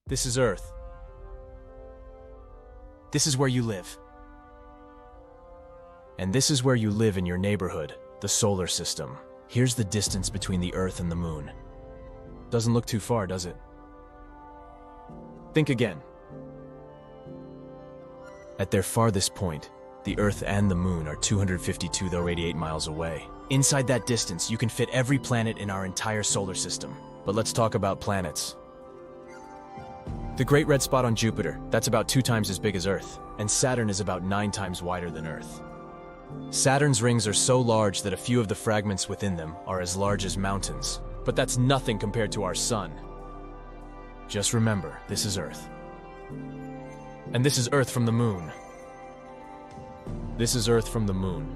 This is Earth. This is where you live. And this is where you live in your neighborhood, the solar system. Here's the distance between the Earth and the Moon. Doesn't look too far, does it? Think again. At their farthest point, the Earth and the Moon are 252,088 miles away. Inside that distance, you can fit every planet in our entire solar system. But let's talk about planets. The Great Red Spot on Jupiter, that's about 2 times as big as Earth, and Saturn is about 9 times wider than Earth. Saturn's rings are so large that a few of the fragments within them are as large as mountains. But that's nothing compared to our Sun. Just remember, this is Earth. And this is Earth from the Moon. This is Earth from the Moon.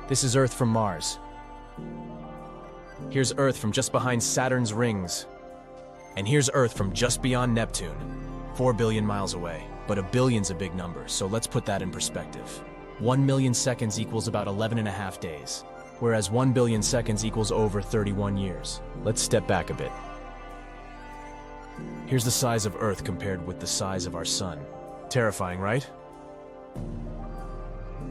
This is Earth from Mars. Here's Earth from just behind Saturn's rings. And here's Earth from just beyond Neptune, 4 billion miles away. But a billion's a big number, so let's put that in perspective. 1 million seconds equals about 11.5 days, whereas 1 billion seconds equals over 31 years. Let's step back a bit. Here's the size of Earth compared with the size of our Sun. Terrifying, right?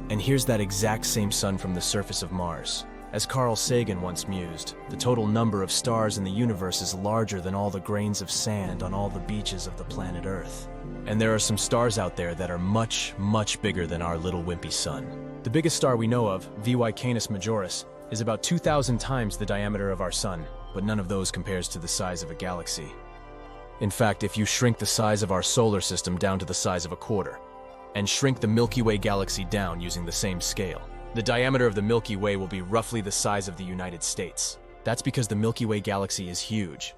And here's that exact same Sun from the surface of Mars. As Carl Sagan once mused, the total number of stars in the universe is larger than all the grains of sand on all the beaches of the planet Earth. And there are some stars out there that are much, much bigger than our little wimpy Sun. The biggest star we know of, VY Canis Majoris, is about 2,000 times the diameter of our Sun, but none of those compares to the size of a galaxy. In fact, if you shrink the size of our solar system down to the size of a quarter, and shrink the Milky Way galaxy down using the same scale, the diameter of the Milky Way will be roughly the size of the United States. That's because the Milky Way galaxy is huge.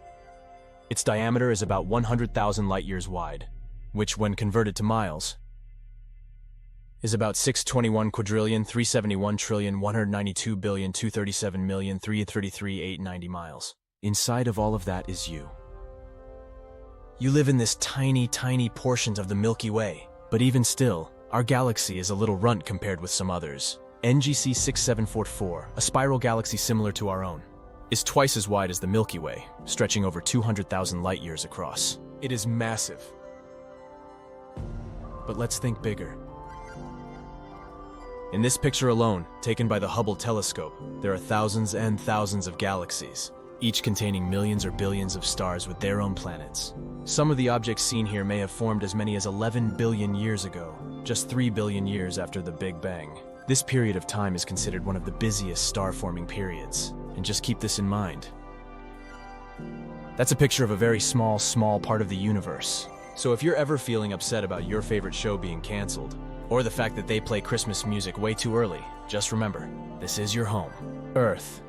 Its diameter is about 100,000 light-years wide, which, when converted to miles, is about 621,371,192,237,333,890 miles. Inside of all of that is you. You live in this tiny, tiny portion of the Milky Way, but even still, our galaxy is a little runt compared with some others. NGC 6744, a spiral galaxy similar to our own, is twice as wide as the Milky Way, stretching over 200,000 light-years across. It is massive. But let's think bigger. In this picture alone, taken by the Hubble telescope, there are thousands and thousands of galaxies, each containing millions or billions of stars with their own planets. Some of the objects seen here may have formed as many as 11 billion years ago, just 3 billion years after the Big Bang. This period of time is considered one of the busiest star-forming periods, and just keep this in mind. That's a picture of a very small, small part of the universe. So if you're ever feeling upset about your favorite show being canceled, or the fact that they play Christmas music way too early, just remember, this is your home, Earth.